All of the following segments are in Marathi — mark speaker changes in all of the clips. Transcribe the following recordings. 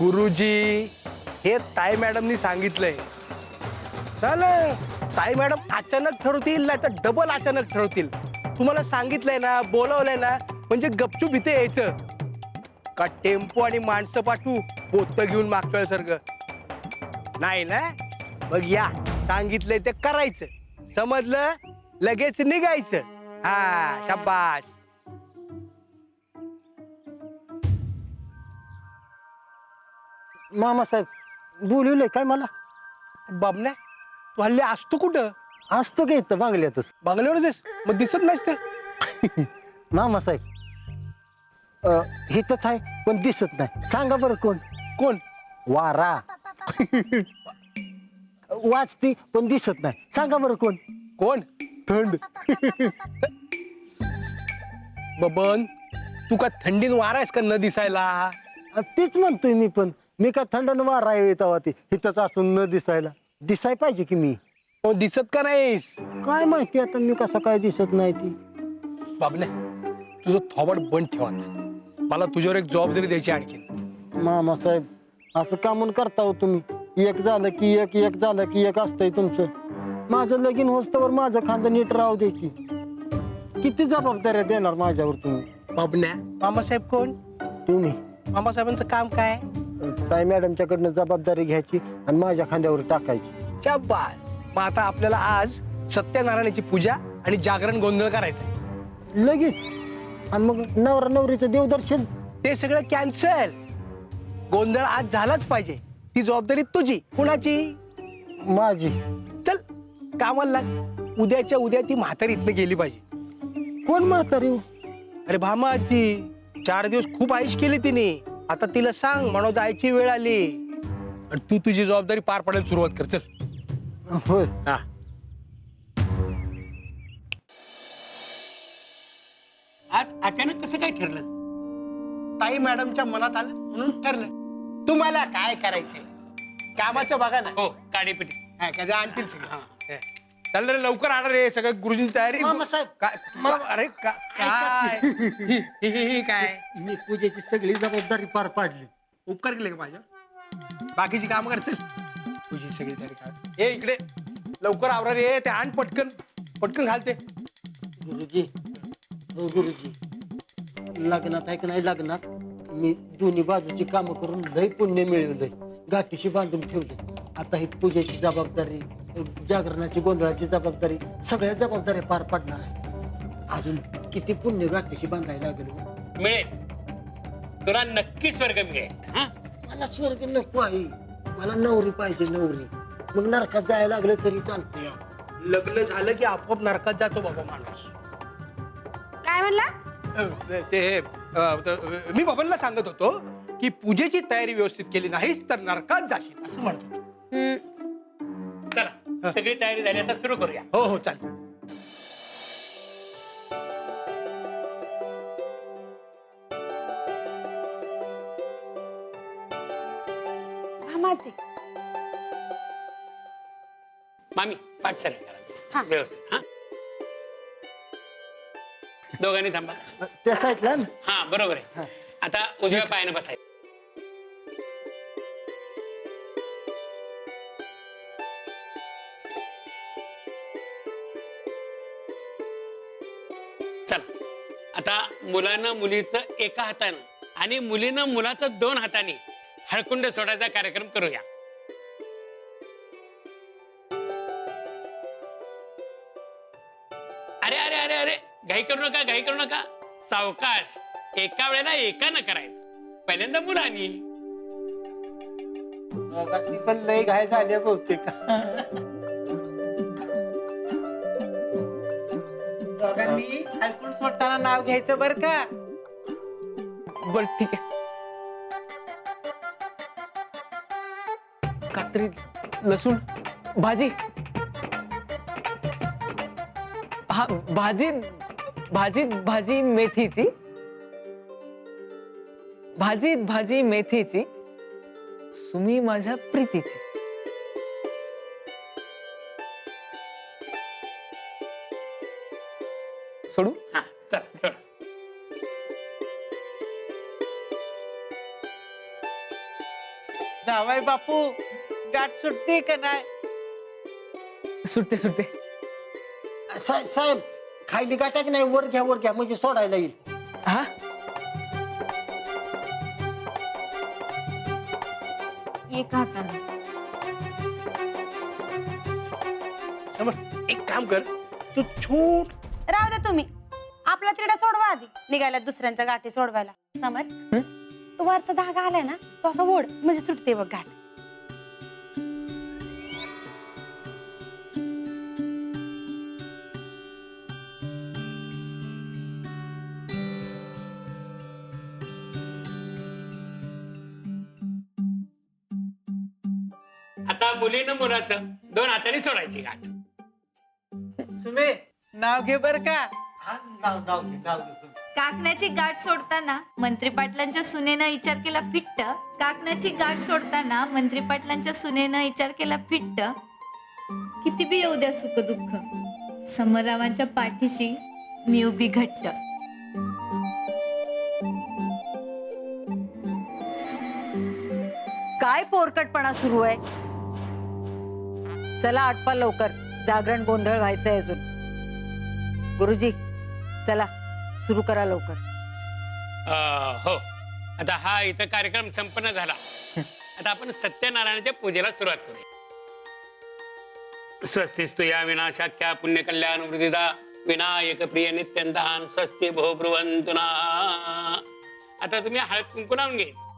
Speaker 1: गुरुजी हे ताई मॅडमनी सांगितलंय. चालेल, ताई मॅडम अचानक ठरवतील नाही तर डबल अचानक ठरवतील. तुम्हाला सांगितलंय ना, बोलवलंय ना, म्हणजे गपचूप इथे यायचं. का टेम्पो आणि माणसं पाठवू पोत घेऊन मागच्या सारखं नाही ना. मग या, सांगितलंय ते करायचं. समजलं? लगेच निघायचं. हा, शाबास.
Speaker 2: मामासाहेब बोलवलंय काय मला?
Speaker 1: बाबण्या, तू हल्ली असतो कुठं?
Speaker 2: असतो का इथं बांगल्यातच?
Speaker 1: बंगल्यावरच मग दिसत नसते.
Speaker 2: मामासाहेब इथंच आहे पण दिसत नाही. सांगा बरं कोण?
Speaker 1: कोण?
Speaker 2: वारा. वाचती पण दिसत नाही. सांगा बरं कोण?
Speaker 1: कोण?
Speaker 2: थंड.
Speaker 1: बबन, तू का थंडीन वारा आहेस का न दिसायला?
Speaker 2: तीच म्हणतोय मी पण. मी का थंडन वारा येतावा ती इथंच असून न दिसायला? दिसाय पाहिजे की मी.
Speaker 1: तो दिसत का नाहीस?
Speaker 2: काय माहिती आता मी कसं काय दिसत नाही ती.
Speaker 1: बाबण्या, तुझं थोबड बंद ठेवा. मला तुझ्यावर एक जबाबदारी द्यायची आणखी.
Speaker 2: मामासाहेब असं का म्हणून करता हो तुम्ही? एक झालं की एक, एक झालं की एक असतंय तुमचं. माझं लगीन होस्तवर माझं खांदं नीट राहू दे की. किती जबाबदाऱ्या देणार माझ्यावर तुम्ही?
Speaker 1: बाबण्या, मामासाहेब कोण?
Speaker 2: तुम्ही.
Speaker 1: मामासाहेबांचं काम काय?
Speaker 2: ताई मॅडमच्याकडनं जबाबदारी घ्यायची आणि माझ्या खांद्यावर टाकायची.
Speaker 1: शाबास. मग आता आपल्याला आज सत्यनारायणाची पूजा आणि जागरण गोंधळ करायचं.
Speaker 2: लगेच? आणि मग नवरा नवरीचं देवदर्शन?
Speaker 1: ते सगळं कॅन्सल. गोंधळ आज झालाच पाहिजे. ती जबाबदारी तुझी. कुणाची?
Speaker 2: माझी.
Speaker 1: चल कामाला लाग. उद्याच्या उद्या ती म्हातारी इथनं गेली पाहिजे.
Speaker 2: कोण म्हातारी?
Speaker 1: अरे भामाची, 4 दिवस खूप आईश केली तिने. आता तिला सांग म्हणून जायची वेळ आली. आणि तू तुझी जबाबदारी पार पाडायला सुरुवात कर. चल.
Speaker 2: होय.
Speaker 1: हा.
Speaker 3: आज अचानक कसं काय ठरलं?
Speaker 1: ताई मॅडमच्या मनात आलं म्हणून ठरलं. तुम्हाला काय करायचंय कामाचं बघा ना.
Speaker 3: हो, काडीपिटी.
Speaker 1: काय आणतील सगळं. चल रे, लवकर आणा रे. सगळं गुरुजींची तयारी.
Speaker 2: मामासाहेब.
Speaker 1: काय? अरे काय काय
Speaker 2: मी पूजेची सगळी जबाबदारी पार पाडली.
Speaker 1: उपकार केले का माझ्या? बाकीची काम करतील. तुझी सगळी तयारी काय? हे इकडे लवकर आवरा रे. ते आण पटकन. पटकन घालते.
Speaker 2: गुरुजी, हो गुरुजी, लग्नात आहे की नाही, लग्नात मी दोन्ही बाजूची कामं करून लय पुण्य मिळवलंय. गाठीशी बांधून ठेवले. आता ही पूजेची जबाबदारी, जागरणाची गोंधळाची जबाबदारी, सगळ्या जबाबदाऱ्या पार पाडणार आहे. अजून किती पुण्य गाठीशी बांधायला लागेल.
Speaker 3: मिळेल, तुला नक्की स्वर्ग मिळेल. हा,
Speaker 2: मला स्वर्ग नको आहे. मला नवरी पाहिजे, नवरी. मग नरकात जायला लागलं तरी चालतंय.
Speaker 1: लग्न झालं की आपोआप नरकात जातो बाबा माणूस.
Speaker 4: काय म्हणला?
Speaker 1: ते मी बाबांना सांगत होतो की पूजेची तयारी व्यवस्थित केली नाहीस तर नरकात जाशील असं म्हणतो.
Speaker 3: चला सगळी तयारी झाली, आता सुरू करूया.
Speaker 1: हो हो चालेल.
Speaker 4: भामाचे.
Speaker 3: मामी पाठशाला
Speaker 4: हा.
Speaker 3: करा व्यवस्थित. हा, दोघांनी थांबा.
Speaker 2: त्या साईडला ना?
Speaker 3: हा बरोबर आहे. आता उजव्या पायाने बसायचं. चला आता मुलानं मुलीचं एका हातानं आणि मुलीनं मुलाचं 2 हाताने हळकुंड सोडायचा कार्यक्रम करूया. अरे अरे अरे अरे, घाई करू नका, घाई करू नका. सावकाश. एका वेळेला एकानं करायचं. पहिल्यांदा मुलांनी.
Speaker 2: पण लय घाय झाल्या बहुतेक.
Speaker 5: दोघांनी हलकून सोडताना नाव घ्यायचं बर का?
Speaker 1: बर ठीक आहे. कात्री, लसूण, भाजी.
Speaker 5: हा, भाजी भाजी भाजी मेथीची. भाजीत भाजी मेथीची, सुमी माझ्या प्रीतीची.
Speaker 1: सोडू.
Speaker 3: हा चला चला.
Speaker 5: जावाय बापू गाठ सुटते का नाही?
Speaker 1: सुटते सुटते.
Speaker 2: साहेब खायली गाठ्या की नाही, वर घ्या म्हणजे सोडायला येईल.
Speaker 1: हा
Speaker 4: एका हाताने.
Speaker 1: समर, एक काम कर, तू छूट.
Speaker 4: राहू दे तुम्ही, आपला तिरडा सोडवा आधी. निघायला दुसऱ्यांच्या गाठी सोडवायला. समर, तो वरचा धागा आलाय ना, तो असा ओढ म्हणजे सुटते बघ गाठ.
Speaker 3: आता मुलीनं मुलाचं 2 हाताने सोडायची गाठ.
Speaker 5: सुमे नाव घे बर का.
Speaker 2: हा, नाव घे.
Speaker 6: काकण्याची गाठ सोडताना मंत्री पाटलांच्या सुनेनं विचार केला फिट्ट. काकण्याची गाठ सोडताना मंत्री पाटलांच्या सुनेनं विचार केला फिट्ट. किती बी येऊ द्या सुख दुःख, समररावांच्या पाठीशी मी उभी घट्ट.
Speaker 7: काय पोरकटपणा सुरू आहे? चला आटपा लवकर, जागरण गोंधळ व्हायचंय अजून. गुरुजी चला सुरू करा लवकर.
Speaker 3: हो, आता हा इथं कार्यक्रम संपन्न झाला. आता आपण सत्यनारायणाच्या पूजेला सुरुवात करूया. स्वस्तिस्तु या विनाशाख्या पुण्य कल्याण वृद्धिदा विनायक प्रिय नित्यंतान स्वस्ति भो ब्रुवंतु नः. आता तुम्ही हळद कुंकू लावून घ्यायचं.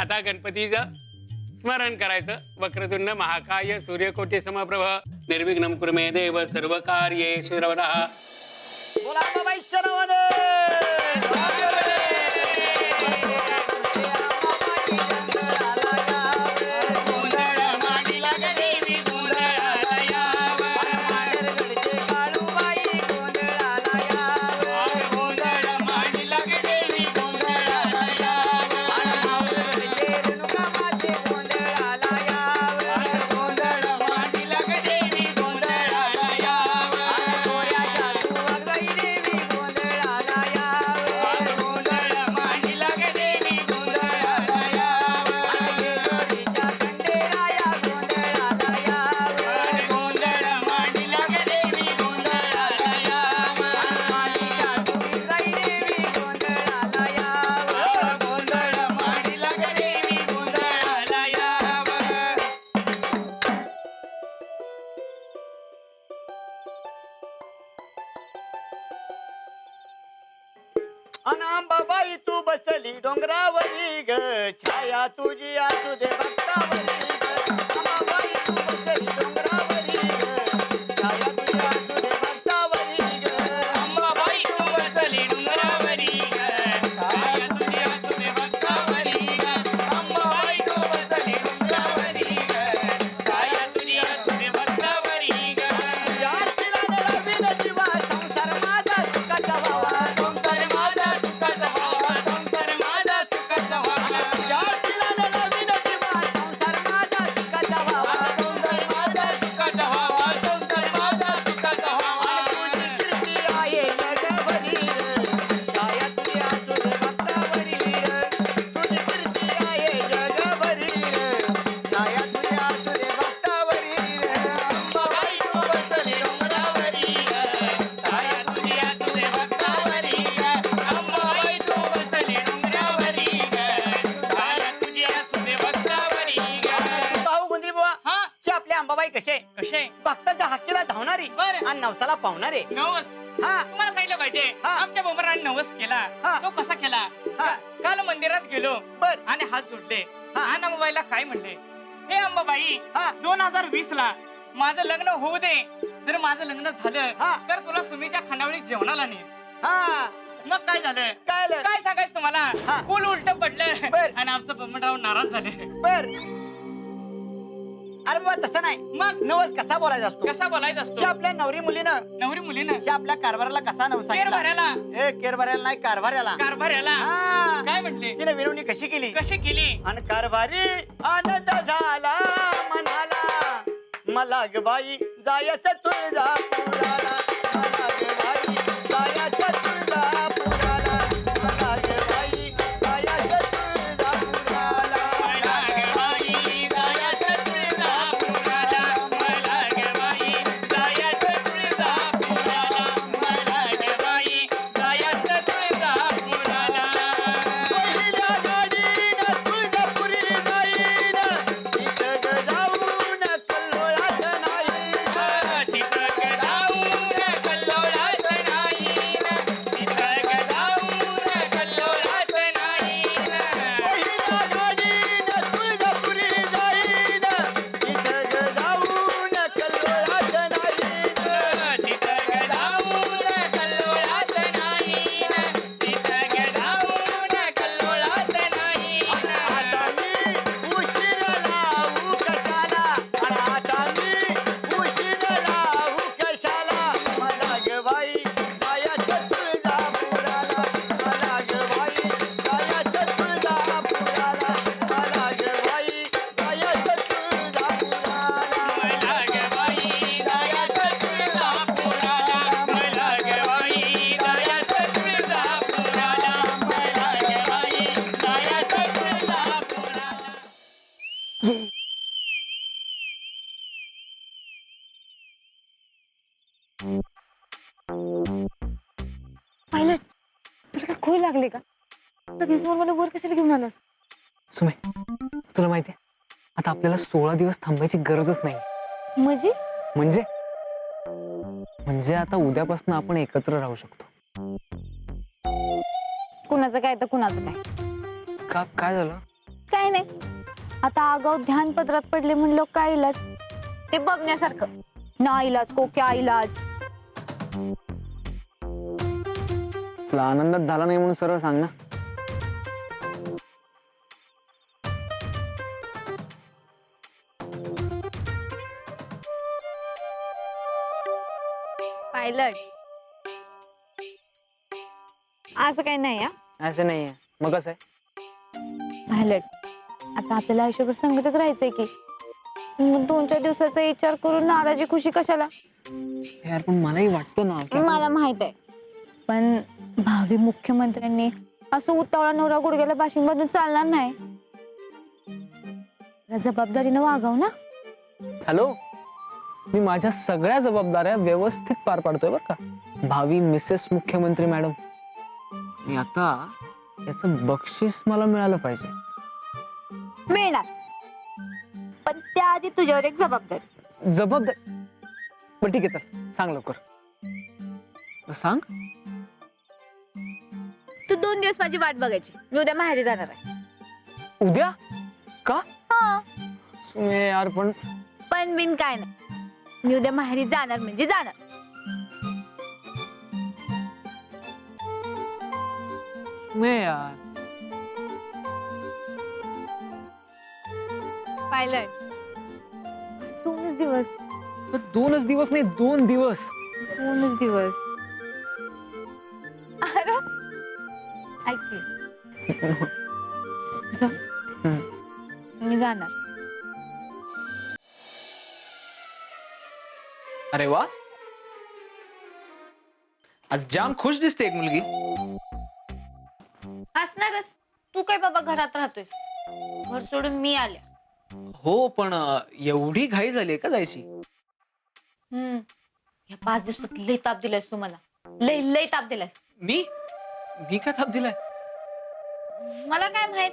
Speaker 3: आता गणपतीचं स्मरण करायचं. वक्रतुंड महाकाय सूर्यकोटी समप्रभ निर्विघ्नं कुरु मे देव सर्व कार्ये सर्वदा.
Speaker 8: अनांबाबाई तू बसली डोंगरावरी ग, छाया तुझी असू दे भक्तावरी ग. अंबाबाई तू बसली डोंगरावरी ग, छाया तुझी असू दे भक्तावरी ग. अंबाबाई तू बसली डोंगरावरी ग, छाया तुझी असू दे भक्तावरी ग. अंबाबाई तू बसली डोंगरावरी ग, छाया तुझी असू दे भक्तावरी ग. या तिला नवीन जीवा संसार माझा सुखाचा व्हावा, संसार माझा सुखाचा व्हावा, संसार माझा सुखाचा व्हावा. या तिला नवीन जीवा संसार माझा सुखाचा व्हावा, संसार माझा सुखाचा व्हावा, संसार माझा सुखाचा व्हावा. तुझी कीर्ती आहे जगभरी रे, छाया तुझी असू दे भक्तावरी रे. तुझी कीर्ती आहे जगभरी रे, छाया तुझी असू दे भक्तावरी रे. अंबाबाई तू बसली डोंगरावरी ग, छाया तुझी असू दे भक्तावरी ग. अंबाबाई तू बसली डोंगरावरी ग, छाया तुझी असू दे भक्तावरी ग. भाऊ गुंद्री बुवा, की आपल्या अंबाबाई कसे कसे भक्ताच्या हाकेला धावणारी आणि नवसाला पावणारे.
Speaker 5: नवस
Speaker 8: हा
Speaker 5: तुम्हाला सांगितलं पाहिजे.
Speaker 8: हा.
Speaker 5: आमच्या बोमराने नवस केला.
Speaker 8: हा.
Speaker 5: तो कसा केला?
Speaker 8: हा.
Speaker 5: काल मंदिरात गेलो
Speaker 8: बर
Speaker 5: आणि हात जोडले.
Speaker 8: हा.
Speaker 5: आणि अंबाबाईला काय म्हणले, हे अंबाबाई
Speaker 8: हा.
Speaker 5: 2020 ला माझं लग्न होऊ दे. जर माझं लग्न झालं
Speaker 8: हा.
Speaker 5: तर तुला सुमीच्या खानावळी जेवणाला नाही.
Speaker 8: हा
Speaker 5: मग काय झालं?
Speaker 8: काय झालं?
Speaker 5: काय सांगायचं तुम्हाला?
Speaker 8: हा.
Speaker 5: फुल उलट पडलं
Speaker 8: बर.
Speaker 5: आणि आमचं बमनराव नाराज झाले.
Speaker 8: बर अरे बाबा तसं नाही,
Speaker 5: मग
Speaker 8: नवस कसा बोलायचा असतो?
Speaker 5: कसा बोलायचा
Speaker 8: की
Speaker 5: असतो?
Speaker 8: आपल्या नवरी मुलीनं
Speaker 5: नवरी मुलीनं
Speaker 8: की आपल्या कारभाराला कसा नवस
Speaker 5: केर
Speaker 8: सांगितला?
Speaker 5: भरायला
Speaker 8: ए कारभाराला नाही, कारभाराला.
Speaker 5: कारभाऱ्याला
Speaker 8: हा.
Speaker 5: काय म्हटले?
Speaker 8: तिने विनवणी कशी केली?
Speaker 5: कशी केली?
Speaker 8: आणि कारभारी आनंद झाला म्हणाला, मला ग बाई जायचं तुळजापुराला, मला ग बाई जायचं तुळजापुराला, मला ग बाई जायचं तुळजापुराला.
Speaker 3: मला ग बाई जायचं तुळजापुराला, मला ग बाई जायचं तुळजापुराला, मला ग बाई जायचं तुळजापुराला.
Speaker 8: पहिल्या गाडीनं तुळजापुरी जाईन, इथं ग जाऊन कल्लोळात नाही.
Speaker 3: तिथं ग जाऊन कल्लोळात नाहीन, तिथं ग जाऊन कल्लोळात नाहीन.
Speaker 8: पहिल्या गाडीनं तुळजापुरी जाईन, इथं ग जाऊन कल्लोळात नाही.
Speaker 3: तिथं ग जाऊन कल्लोळात नाहीन, तिथं ग जाऊन कल्लोळात नाहीन.
Speaker 8: आता मी उशीर लावू कशाला, आणि आता मी उशीर लावू कशाला, मला ग बाई जायचं तुळजापुराला, मला ग बाई जायचं तुळजापुराला, मला ग बाई जायचं तुळजापुराला.
Speaker 3: मला ग बाई जायचं तुळजापुराला, मला ग बाई जायचं तुळजापुराला, मला ग बाई जायचं तुळजापुराला.
Speaker 4: पायलट तुला काय खोय लागले का? लगेच मला वर कशाला घेऊन आलास?
Speaker 9: सुमे, तुला माहितीये आता आपल्याला 16 दिवस थांबायची गरजच नाही.
Speaker 4: म्हणजे
Speaker 9: म्हणजे आता उद्यापासून आपण एकत्र राहू शकतो.
Speaker 4: कुणाचं काय तर कुणाचं काय?
Speaker 9: का काय झालं?
Speaker 4: काय नाही, आता आगाऊ ध्यान पत्रात पडले म्हणलं काय इलाज ते बघण्यासारखं. ना इलाज को क्या इलाज.
Speaker 9: तुला आनंदात झाला नाही म्हणून सरळ सांग ना.
Speaker 4: पायलट असं काही नाही.
Speaker 9: असं नाहीये मग कसं आहे?
Speaker 4: पायलट आता आपल्याला आयुष्यभर संगतच राहायचंय की, मग 2-4 दिवसाचा विचार करून नाराजी खुशी कशाला?
Speaker 9: यार पण मलाही वाटतं ना की
Speaker 4: मला माहित आहे, पण भावी मुख्यमंत्र्यांनी असं उतावळा नवरा गुडघ्याला बाशिंग बांधून चालणार नाही. जबाबदारीनं वागाव ना.
Speaker 9: हॅलो, मी माझ्या सगळ्या जबाबदाऱ्या व्यवस्थित पार पाडतोय बरं का, भावी मिसेस मुख्यमंत्री मॅडम. आणि आता याचं बक्षीस मला मिळालं पाहिजे.
Speaker 4: मिळणार, पण त्याआधी तुझ्यावर एक जबाबदारी.
Speaker 9: जबाबदारी? बरं ठीक आहे, चल सांग लवकर. सांग.
Speaker 4: तू 2 दिवस माझी वाट बघायची, मी उद्या माहेरी जाणार आहे.
Speaker 9: उद्या? का?
Speaker 4: हा,
Speaker 9: सुमे यार पण
Speaker 4: पण बिन काय नाही, मी उद्या माहेरी जाणार म्हणजे जाणार.
Speaker 9: सुमे यार.
Speaker 4: पायलट 2च दिवस.
Speaker 9: पण 2च दिवस नाही, 2 दिवस.
Speaker 4: 2च दिवस. अरे ऐक की. जा. मी जाणार.
Speaker 10: अरे वा, आज जाम खुश दिसते एक मुलगी.
Speaker 4: असणारच, तू काय बाबा घरात राहतोयस, घर सोडून मी आल्या.
Speaker 10: हो पण एवढी घाई झाली का जायची?
Speaker 4: या 5 दिवसात लय ताप दिलायस तू मला, लय लय ताप दिलायस.
Speaker 10: मी काय थाप दिलाय?
Speaker 4: मला काय माहित.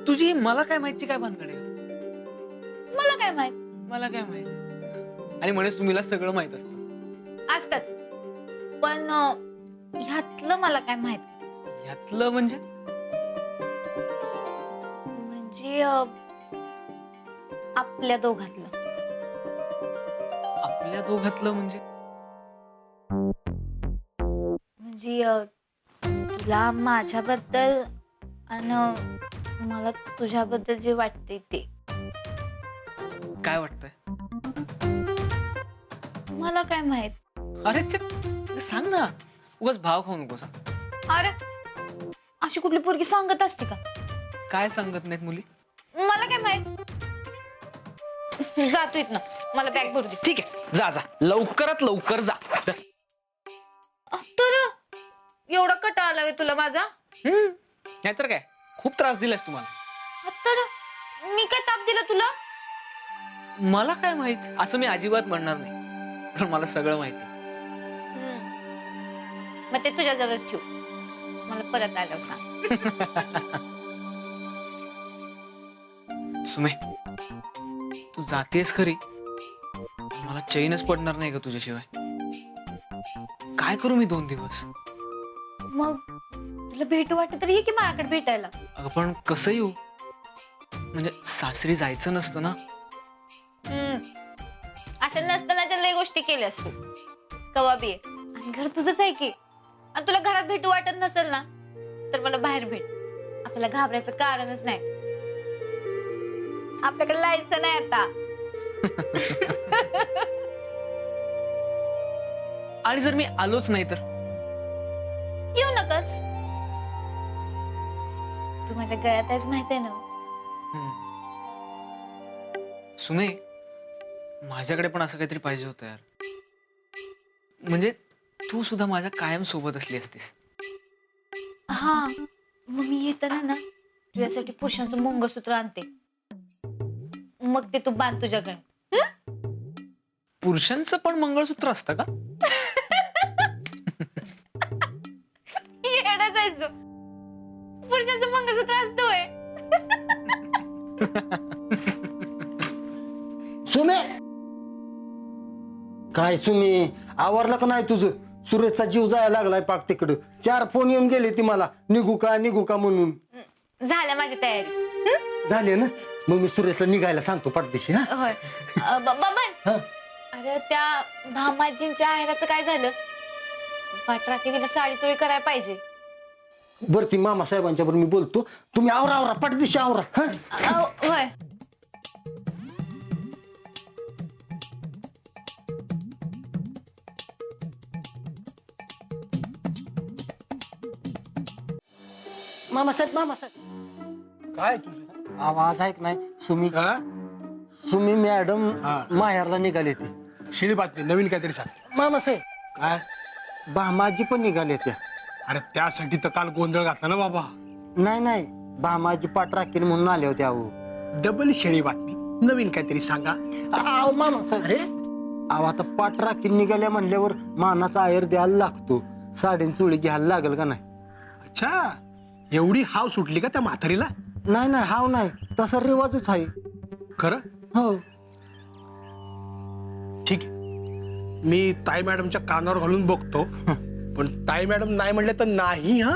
Speaker 10: तुझी मला काय माहिती काय भानगड आहे?
Speaker 4: मला काय माहित.
Speaker 10: मला काय माहित? आणि म्हणेस तुम्हीला सगळं माहित असतं.
Speaker 4: असतच, पण ह्यातलं मला काय माहित.
Speaker 10: ह्यातलं म्हणजे?
Speaker 4: म्हणजे आपल्या दोघातलं.
Speaker 10: आपल्या दोघातलं म्हणजे?
Speaker 4: म्हणजे तुला माझ्याबद्दल आणि मला तुझ्याबद्दल जे वाटते ते.
Speaker 10: काय वाटतंय?
Speaker 6: मला काय माहित.
Speaker 10: अरे सांग ना, उगाच भाव खाऊ नकोस.
Speaker 6: अरे अशी कुठली पोरगी सांगत असते का?
Speaker 10: काय सांगत नाहीत मुली?
Speaker 6: मला काय माहित. जातो इथनं, मला बॅग भरू दे.
Speaker 10: ठीक आहे, जा जा, लवकरात लवकर जा.
Speaker 6: तर एवढा कटाळा आलाय तुला माझा?
Speaker 10: नाहीतर काय, खूप त्रास दिलास तुम्हाला.
Speaker 6: तर मी काय ताप दिला तुला?
Speaker 10: मला काय माहित, असं मी अजिबात म्हणणार नाही, कारण मला सगळं माहिती.
Speaker 6: मग ते तुझ्या जवळच ठेव, मला परत आल्यावर सांग.
Speaker 10: सुमे, तू जातेस खरी, मला चैनच पडणार नाही का तुझ्याशिवाय. काय करू मी 2 दिवस?
Speaker 6: मग तुला भेटू वाटत तर ये की माझ्याकडे भेटायला.
Speaker 10: अगं पण कसं येऊ? म्हणजे सासरी जायचं नसतं ना.
Speaker 6: अशा नसतानाच्या लय गोष्टी केल्यास तू. कवा बी आहे, आणि घर तुझंच आहे की. आणि तुला घरात भेटू वाटत नसेल ना, तर मला बाहेर भेट. आपल्याला घाबरायचं कारणच नाही, आपल्याकडे लायसन आहे आता.
Speaker 10: आणि जर मी आलोच नाही तर?
Speaker 6: येऊ नकस. तू माझ्या गळ्यात आहेस माहित आहे ना.
Speaker 10: सुमे, माझ्याकडे पण असं काहीतरी पाहिजे होतं यार. म्हणजे तू सुद्धा माझ्या कायम सोबत असली असतीस.
Speaker 6: हा, मग मी येताना ना तुझ्यासाठी पुरुषांचं मंगळसूत्र आणते, मग ते तू बांध तुझ्या गळ्यात.
Speaker 10: पुरुषांचं पण मंगळसूत्र असतं का?
Speaker 6: येडाच आहेस तू. पुरुषांचं मंगळसूत्र असतोय.
Speaker 2: सुमे, काय सुमे, आवरलं का नाही तुझं? सुरेशचा जीव जायला लागलाय पाक तिकडं. 4 फोन येऊन गेले ती मला, निघू का म्हणून.
Speaker 6: झालं माझी तयारी.
Speaker 2: झाले ना, मग मी सुरेशला निघायला सांगतो पटदिशी.
Speaker 6: होय. बाबा, अरे त्या भामाजींच्या आहेराचं काय झालं? पाठराखीला साडी चोळी करायला पाहिजे.
Speaker 2: बर, ती मामा साहेबांच्या बरोबर मी बोलतो. तुम्ही आवरा पटदिशी आवरा.
Speaker 6: होय.
Speaker 2: मामासाहेब
Speaker 1: काय तुझं
Speaker 2: आवाज ऐक नाही. सुमी मॅडम माहेरला निघाले ते.
Speaker 1: शिळी बातमी, नवीन काहीतरी सांग.
Speaker 2: मामासाहेब,
Speaker 1: काय?
Speaker 2: भामाजी पण निघाले त्या.
Speaker 1: अरे त्यासाठी तर काल गोंधळ घातला ना बाबा.
Speaker 2: नाही, भामाजी पाठ राखील म्हणून आले होते. अहो,
Speaker 1: डबल शेळी बातमी, नवीन काहीतरी सांगा.
Speaker 2: मामासाहेब, अहो आता पाठ राखील निघाल्या म्हणल्यावर मानाचा आहेर द्यायला लागतो. साडीन चोळी घ्यायला लागल का नाही?
Speaker 1: अच्छा, एवढी हाव सुटली का त्या म्हातारीला?
Speaker 2: नाही, हाव नाही, तसा रिवाजच आहे.
Speaker 1: खरं?
Speaker 2: हो.
Speaker 1: ठीक आहे, मी ताई मॅडमच्या कानावर घालून बघतो. पण ताई मॅडम नाही म्हणले तर नाही. हा,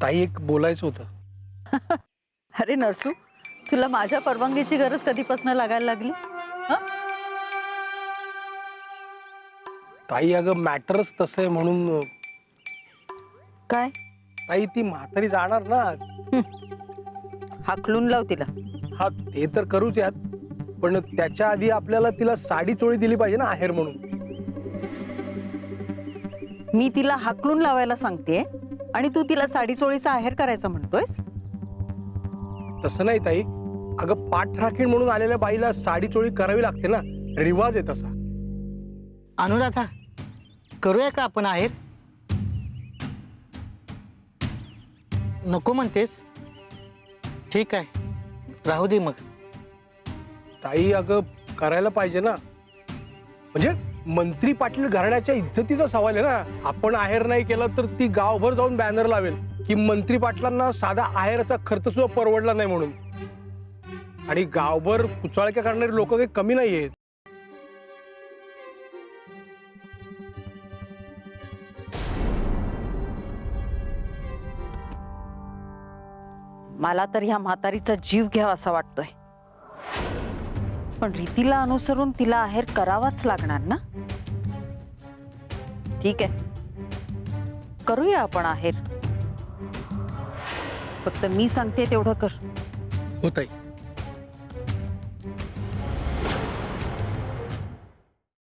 Speaker 1: ताई एक बोलायचं होतं.
Speaker 7: अरे नरसू, तुला माझ्या परवानगीची गरज कधीपासून लागायला लागली?
Speaker 1: ताई अगं मॅटरच तसं आहे म्हणून.
Speaker 7: काय?
Speaker 1: ताई ती म्हातारी जाणार ना.
Speaker 7: हाकलून लाव तिला.
Speaker 1: हा, ते तर करूच यात, पण त्याच्या आधी आपल्याला तिला साडी चोळी दिली पाहिजे ना आहेर म्हणून.
Speaker 7: मी तिला हाकलून लावायला सांगते आणि तू तिला साडी चोळीचा आहेर करायचं म्हणतोयस?
Speaker 1: तसं नाही ताई, अगं पाठराखीण म्हणून आलेल्या बाईला साडी चोळी करावी लागते ना, रिवाज आहे तसा.
Speaker 8: अनुराधा, करूया का आपण आहेर? नको म्हणतेस? ठीक आहे, राहू दे मग.
Speaker 1: ताई अगं करायला पाहिजे ना, म्हणजे मंत्री पाटील घराण्याच्या इज्जतीचा सवाल आहे ना. आपण आहेर नाही केला तर ती गावभर जाऊन बॅनर लावेल की मंत्री पाटलांना साधा आहेराचा खर्च सुद्धा परवडला नाही म्हणून. आणि गावभर कुचाळक्या करणारे लोक काही कमी नाहीयेत.
Speaker 7: मला तर ह्या म्हातारीचा जीव घ्यावा असा वाटतोय, पण रीतीला अनुसरून तिला आहेर करावाच लागणार ना. ठीक आहे, करूया आपण आहेर. फक्त मी सांगते तेवढं कर.
Speaker 1: होत आहे.